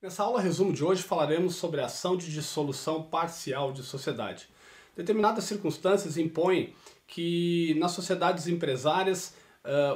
Nessa aula resumo de hoje falaremos sobre a ação de dissolução parcial de sociedade. Determinadas circunstâncias impõem que nas sociedades empresárias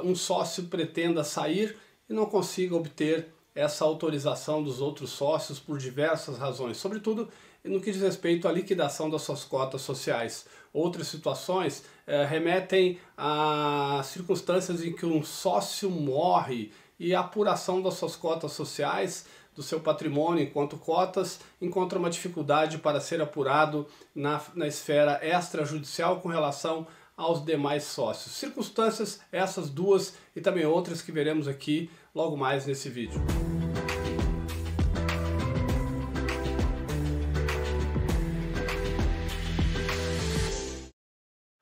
um sócio pretenda sair e não consiga obter essa autorização dos outros sócios por diversas razões, sobretudo no que diz respeito à liquidação das suas cotas sociais. Outras situações remetem a circunstâncias em que um sócio morre e a apuração das suas cotas sociais, do seu patrimônio enquanto cotas, encontra uma dificuldade para ser apurado na esfera extrajudicial com relação aos demais sócios. Circunstâncias essas duas e também outras que veremos aqui logo mais nesse vídeo.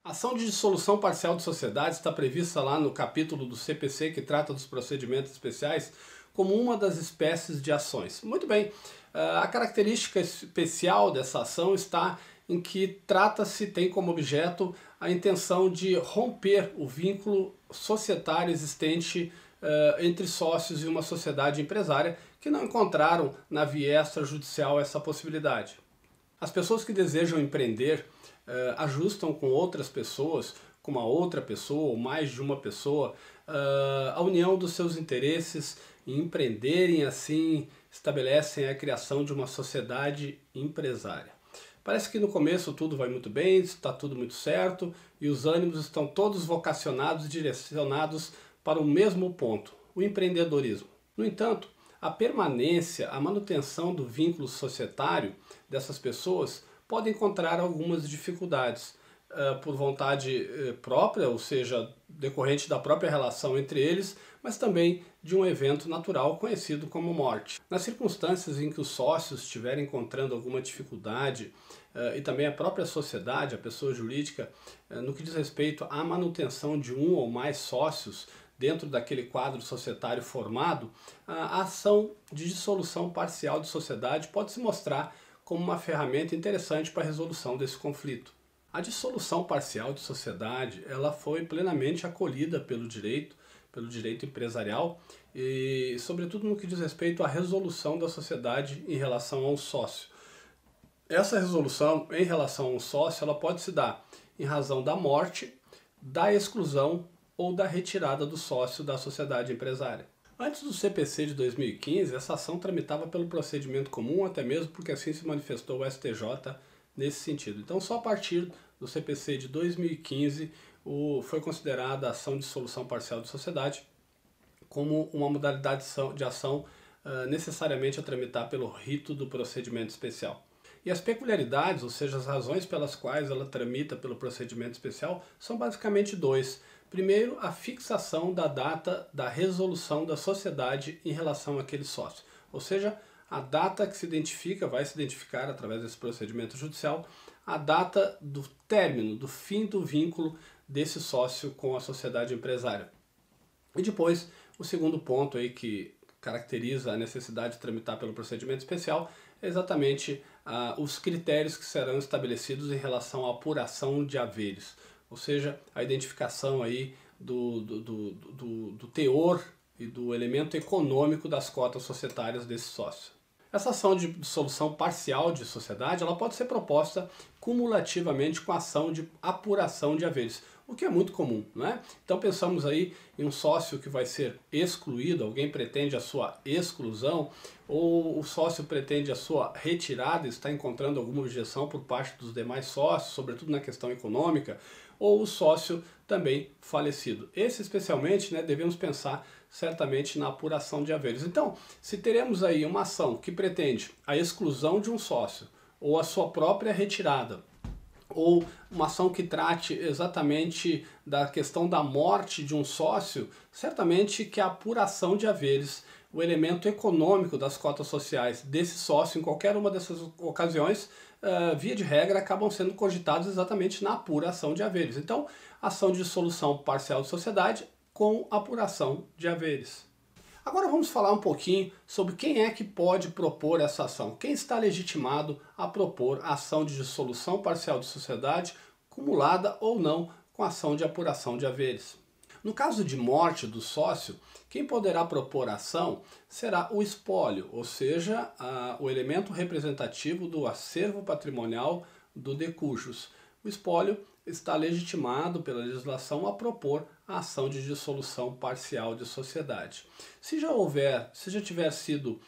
A ação de dissolução parcial de sociedade está prevista lá no capítulo do CPC que trata dos procedimentos especiais como uma das espécies de ações. Muito bem, a característica especial dessa ação está em que tem como objeto a intenção de romper o vínculo societário existente entre sócios e uma sociedade empresária que não encontraram na via extrajudicial essa possibilidade. As pessoas que desejam empreender ajustam com outras pessoas, com uma outra pessoa ou mais de uma pessoa, a união dos seus interesses e empreenderem assim, estabelecem a criação de uma sociedade empresária. Parece que no começo tudo vai muito bem, está tudo muito certo e os ânimos estão todos vocacionados e direcionados para o mesmo ponto, o empreendedorismo. No entanto, a permanência, a manutenção do vínculo societário dessas pessoas pode encontrar algumas dificuldades por vontade própria, ou seja, decorrente da própria relação entre eles, mas também de um evento natural conhecido como morte. Nas circunstâncias em que os sócios estiverem encontrando alguma dificuldade e também a própria sociedade, a pessoa jurídica, no que diz respeito à manutenção de um ou mais sócios dentro daquele quadro societário formado, a ação de dissolução parcial de sociedade pode se mostrar como uma ferramenta interessante para a resolução desse conflito. A dissolução parcial de sociedade ela foi plenamente acolhida pelo direito empresarial e, sobretudo, no que diz respeito à resolução da sociedade em relação ao sócio. Essa resolução em relação ao sócio ela pode se dar em razão da morte, da exclusão ou da retirada do sócio da sociedade empresária. Antes do CPC de 2015, essa ação tramitava pelo procedimento comum, até mesmo porque assim se manifestou o STJ nesse sentido. Então, só a partir do CPC de 2015 foi considerada a ação de dissolução parcial de sociedade como uma modalidade de ação necessariamente a tramitar pelo rito do procedimento especial. E as peculiaridades, ou seja, as razões pelas quais ela tramita pelo procedimento especial, são basicamente dois. Primeiro, a fixação da data da resolução da sociedade em relação àquele sócio. Ou seja, a data que vai se identificar através desse procedimento judicial, a data do término, do fim do vínculo desse sócio com a sociedade empresária. E depois, o segundo ponto aí que caracteriza a necessidade de tramitar pelo procedimento especial é exatamente os critérios que serão estabelecidos em relação à apuração de haveres. Ou seja, a identificação aí do teor e do elemento econômico das cotas societárias desse sócio. Essa ação de dissolução parcial de sociedade ela pode ser proposta cumulativamente com a ação de apuração de haveres, o que é muito comum, né? Então pensamos aí em um sócio que vai ser excluído, alguém pretende a sua exclusão, ou o sócio pretende a sua retirada, está encontrando alguma objeção por parte dos demais sócios, sobretudo na questão econômica, ou o sócio também falecido. Esse especialmente, né, devemos pensar certamente na apuração de haveres. Então, se teremos aí uma ação que pretende a exclusão de um sócio, ou a sua própria retirada, ou uma ação que trate exatamente da questão da morte de um sócio, certamente que a apuração de haveres, o elemento econômico das cotas sociais desse sócio, em qualquer uma dessas ocasiões, via de regra, acabam sendo cogitados exatamente na apuração de haveres. Então, ação de dissolução parcial de sociedade com apuração de haveres. Agora vamos falar um pouquinho sobre quem é que pode propor essa ação. Quem está legitimado a propor a ação de dissolução parcial de sociedade, cumulada ou não com a ação de apuração de haveres. No caso de morte do sócio, quem poderá propor ação será o espólio, ou seja, o elemento representativo do acervo patrimonial do de cujus. O espólio está legitimado pela legislação a propor a ação de dissolução parcial de sociedade. Se já tiver sido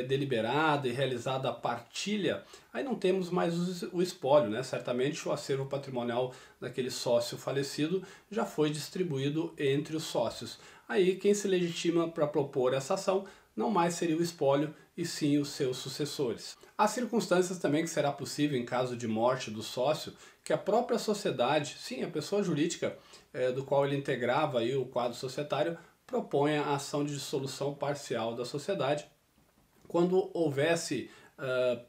deliberada e realizada a partilha, aí não temos mais o espólio, né? Certamente o acervo patrimonial daquele sócio falecido já foi distribuído entre os sócios. Aí quem se legitima para propor essa ação não mais seria o espólio e sim os seus sucessores. Há circunstâncias também que será possível, em caso de morte do sócio, que a própria sociedade, sim, a pessoa jurídica do qual ele integrava aí o quadro societário, proponha a ação de dissolução parcial da sociedade, quando houvesse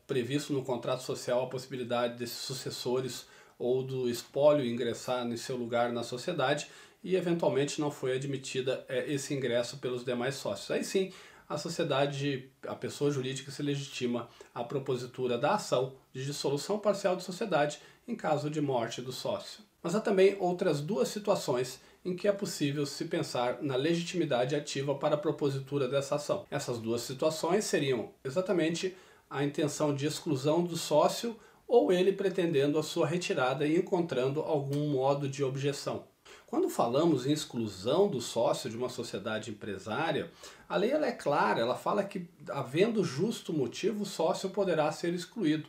previsto no contrato social a possibilidade desses sucessores ou do espólio ingressar em seu lugar na sociedade e eventualmente não foi admitida esse ingresso pelos demais sócios. Aí sim, a sociedade, a pessoa jurídica se legitima a propositura da ação de dissolução parcial de sociedade em caso de morte do sócio. Mas há também outras duas situações em que é possível se pensar na legitimidade ativa para a propositura dessa ação. Essas duas situações seriam exatamente a intenção de exclusão do sócio ou ele pretendendo a sua retirada e encontrando algum modo de objeção. Quando falamos em exclusão do sócio de uma sociedade empresária, a lei ela é clara, ela fala que, havendo justo motivo, o sócio poderá ser excluído.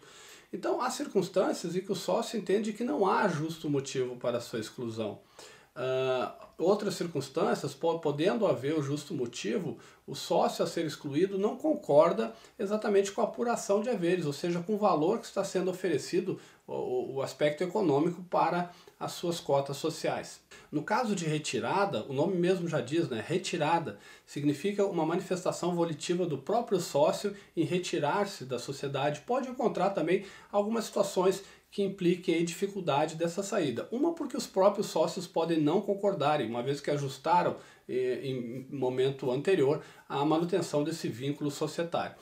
Então, há circunstâncias em que o sócio entende que não há justo motivo para a sua exclusão. Outras circunstâncias, podendo haver o justo motivo, o sócio a ser excluído não concorda exatamente com a apuração de haveres, ou seja, com o valor que está sendo oferecido, o aspecto econômico para as suas cotas sociais. No caso de retirada, o nome mesmo já diz, né? Retirada significa uma manifestação volitiva do próprio sócio em retirar-se da sociedade. Pode encontrar também algumas situações que impliquem a dificuldade dessa saída. Uma porque os próprios sócios podem não concordarem, uma vez que ajustaram em momento anterior a manutenção desse vínculo societário.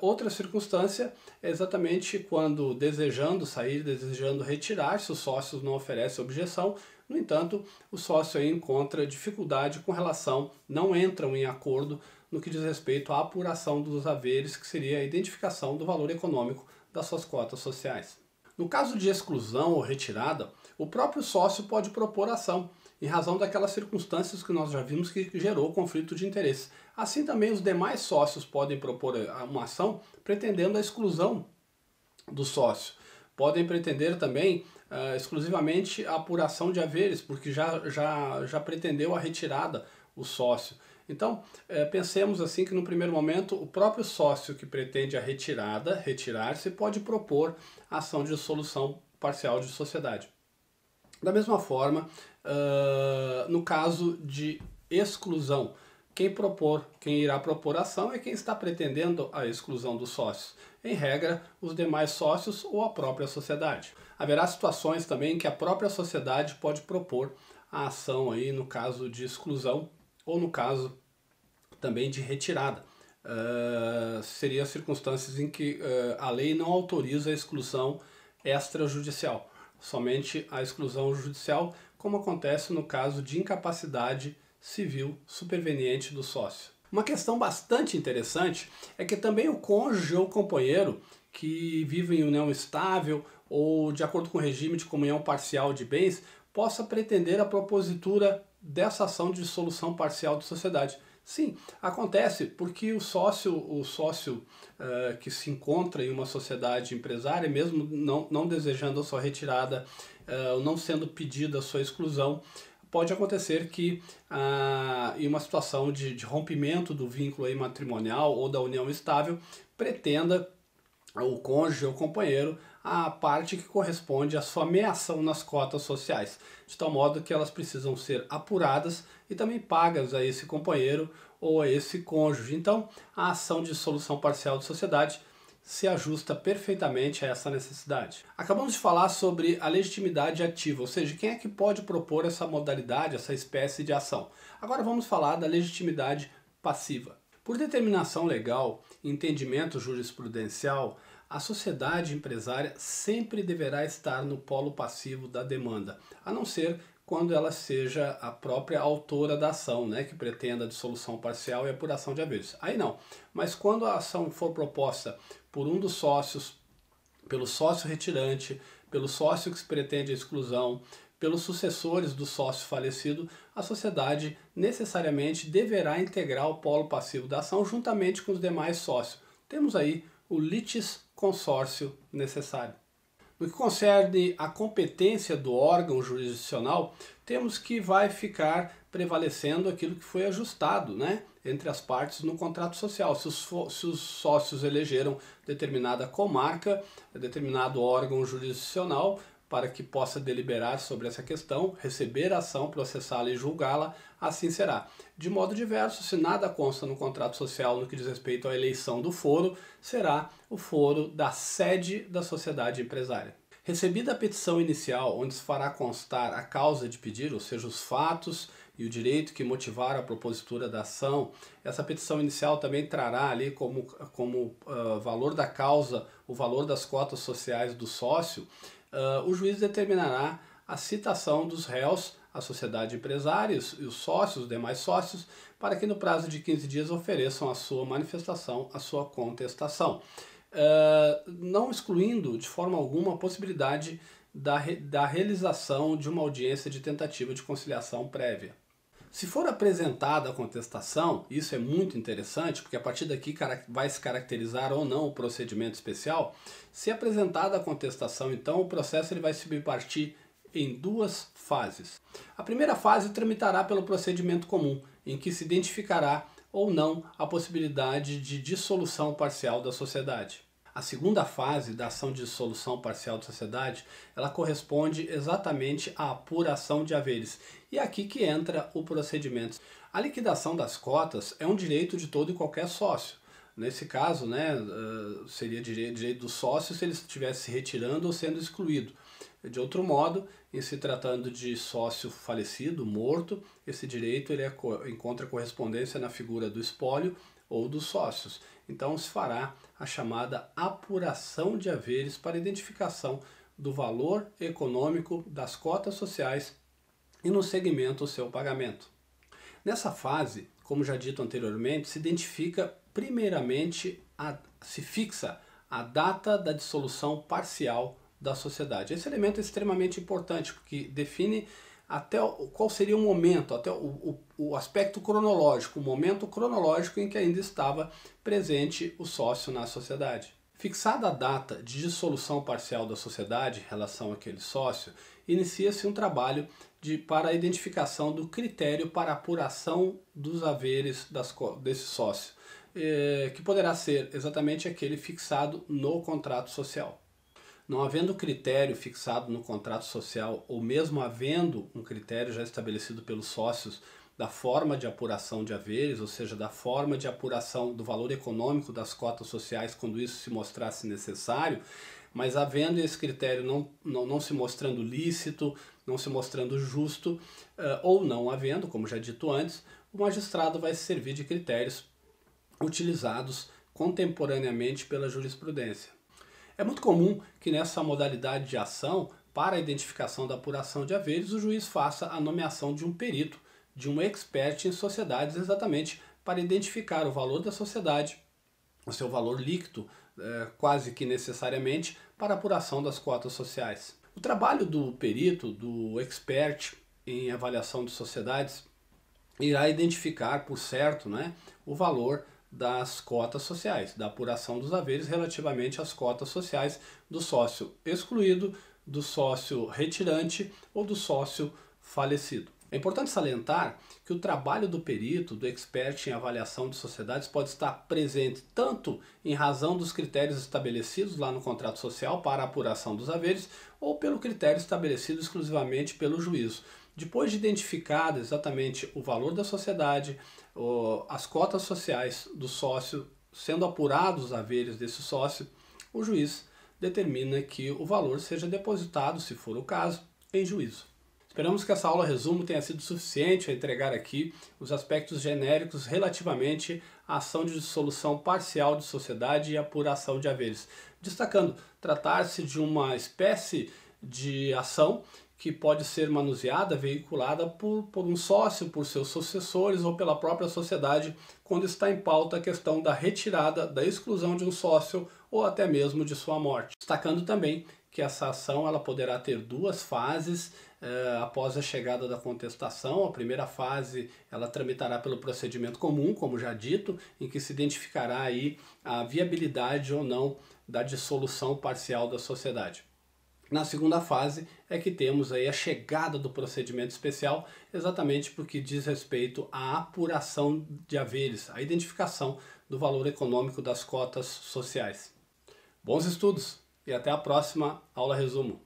Outra circunstância é exatamente quando desejando sair, desejando retirar-se, os sócios não oferecem objeção. No entanto, o sócio aí encontra dificuldade com relação, não entram em acordo no que diz respeito à apuração dos haveres, que seria a identificação do valor econômico das suas cotas sociais. No caso de exclusão ou retirada, o próprio sócio pode propor ação, em razão daquelas circunstâncias que nós já vimos que gerou conflito de interesse. Assim também os demais sócios podem propor uma ação pretendendo a exclusão do sócio. Podem pretender também exclusivamente a apuração de haveres, porque já pretendeu a retirada o sócio. Então, pensemos assim que no primeiro momento o próprio sócio que pretende a retirada, retirar-se, pode propor a ação de dissolução parcial de sociedade. Da mesma forma, no caso de exclusão, quem irá propor a ação é quem está pretendendo a exclusão dos sócios. Em regra, os demais sócios ou a própria sociedade. Haverá situações também em que a própria sociedade pode propor a ação aí no caso de exclusão ou no caso também de retirada. Seriam circunstâncias em que a lei não autoriza a exclusão extrajudicial, somente a exclusão judicial, como acontece no caso de incapacidade civil superveniente do sócio. Uma questão bastante interessante é que também o cônjuge ou companheiro que vive em união estável ou de acordo com o regime de comunhão parcial de bens possa pretender a propositura dessa ação de dissolução parcial de sociedade. Sim, acontece porque o sócio que se encontra em uma sociedade empresária, mesmo não desejando a sua retirada, não sendo pedida a sua exclusão, pode acontecer que em uma situação de rompimento do vínculo aí matrimonial ou da união estável, pretenda o cônjuge ou companheiro a parte que corresponde à sua meação nas cotas sociais, de tal modo que elas precisam ser apuradas e também pagas a esse companheiro ou a esse cônjuge. Então, a ação de dissolução parcial de sociedade se ajusta perfeitamente a essa necessidade. Acabamos de falar sobre a legitimidade ativa, ou seja, quem é que pode propor essa modalidade, essa espécie de ação. Agora vamos falar da legitimidade passiva. Por determinação legal e entendimento jurisprudencial, a sociedade empresária sempre deverá estar no polo passivo da demanda, a não ser quando ela seja a própria autora da ação, né, que pretenda a dissolução parcial e apuração de haveres. Aí não, mas quando a ação for proposta por um dos sócios, pelo sócio retirante, pelo sócio que se pretende a exclusão, pelos sucessores do sócio falecido, a sociedade necessariamente deverá integrar o polo passivo da ação juntamente com os demais sócios. Temos aí o litisconsórcio necessário. No que concerne a competência do órgão jurisdicional, temos que vai ficar prevalecendo aquilo que foi ajustado, né, entre as partes no contrato social. Se os sócios elegeram determinada comarca, determinado órgão jurisdicional, para que possa deliberar sobre essa questão, receber a ação, processá-la e julgá-la, assim será. De modo diverso, se nada consta no contrato social no que diz respeito à eleição do foro, será o foro da sede da sociedade empresária. Recebida a petição inicial, onde se fará constar a causa de pedir, ou seja, os fatos e o direito que motivaram a propositura da ação, essa petição inicial também trará ali como valor da causa o valor das cotas sociais do sócio. O juiz determinará a citação dos réus, a sociedade empresária e os sócios, os demais sócios, para que no prazo de 15 dias ofereçam a sua manifestação, a sua contestação. Não excluindo de forma alguma a possibilidade da realização de uma audiência de tentativa de conciliação prévia. Se for apresentada a contestação, isso é muito interessante, porque a partir daqui vai se caracterizar ou não o procedimento especial. Se apresentada a contestação, então, o processo ele vai se subpartir em duas fases. A primeira fase tramitará pelo procedimento comum, em que se identificará ou não a possibilidade de dissolução parcial da sociedade. A segunda fase da ação de dissolução parcial da sociedade, ela corresponde exatamente à apuração de haveres. E é aqui que entra o procedimento. A liquidação das cotas é um direito de todo e qualquer sócio. Nesse caso, né, seria direito do sócio se ele estivesse se retirando ou sendo excluído. De outro modo, em se tratando de sócio falecido, morto, esse direito ele encontra correspondência na figura do espólio ou dos sócios. Então se fará a chamada apuração de haveres para identificação do valor econômico das cotas sociais e no segmento o seu pagamento. Nessa fase, como já dito anteriormente, se identifica primeiramente, se fixa a data da dissolução parcial da sociedade. Esse elemento é extremamente importante porque define até qual seria o momento, até o aspecto cronológico, o momento cronológico em que ainda estava presente o sócio na sociedade. Fixada a data de dissolução parcial da sociedade em relação àquele sócio, inicia-se um trabalho para a identificação do critério para apuração dos haveres desse sócio, que poderá ser exatamente aquele fixado no contrato social. Não havendo critério fixado no contrato social, ou mesmo havendo um critério já estabelecido pelos sócios da forma de apuração de haveres, ou seja, da forma de apuração do valor econômico das cotas sociais quando isso se mostrasse necessário, mas havendo esse critério não se mostrando lícito, não se mostrando justo, ou não havendo, como já dito antes, o magistrado vai se servir de critérios utilizados contemporaneamente pela jurisprudência. É muito comum que nessa modalidade de ação, para a identificação da apuração de haveres, o juiz faça a nomeação de um perito, de um expert em sociedades, exatamente para identificar o valor da sociedade, o seu valor líquido, quase que necessariamente, para a apuração das cotas sociais. O trabalho do perito, do expert em avaliação de sociedades, irá identificar, por certo, né, o valor das cotas sociais, da apuração dos haveres relativamente às cotas sociais do sócio excluído, do sócio retirante ou do sócio falecido. É importante salientar que o trabalho do perito, do expert em avaliação de sociedades pode estar presente tanto em razão dos critérios estabelecidos lá no contrato social para a apuração dos haveres ou pelo critério estabelecido exclusivamente pelo juízo. Depois de identificado exatamente o valor da sociedade, as cotas sociais do sócio, sendo apurados os haveres desse sócio, o juiz determina que o valor seja depositado, se for o caso, em juízo. Esperamos que essa aula resumo tenha sido suficiente a entregar aqui os aspectos genéricos relativamente à ação de dissolução parcial de sociedade e apuração de haveres. Destacando, tratar-se de uma espécie de ação que pode ser manuseada, veiculada por um sócio, por seus sucessores ou pela própria sociedade, quando está em pauta a questão da retirada, da exclusão de um sócio ou até mesmo de sua morte. Destacando também que essa ação ela poderá ter duas fases após a chegada da contestação. A primeira fase ela tramitará pelo procedimento comum, como já dito, em que se identificará aí a viabilidade ou não da dissolução parcial da sociedade. Na segunda fase é que temos aí a chegada do procedimento especial, exatamente porque diz respeito à apuração de haveres, a identificação do valor econômico das cotas sociais. Bons estudos e até a próxima aula resumo.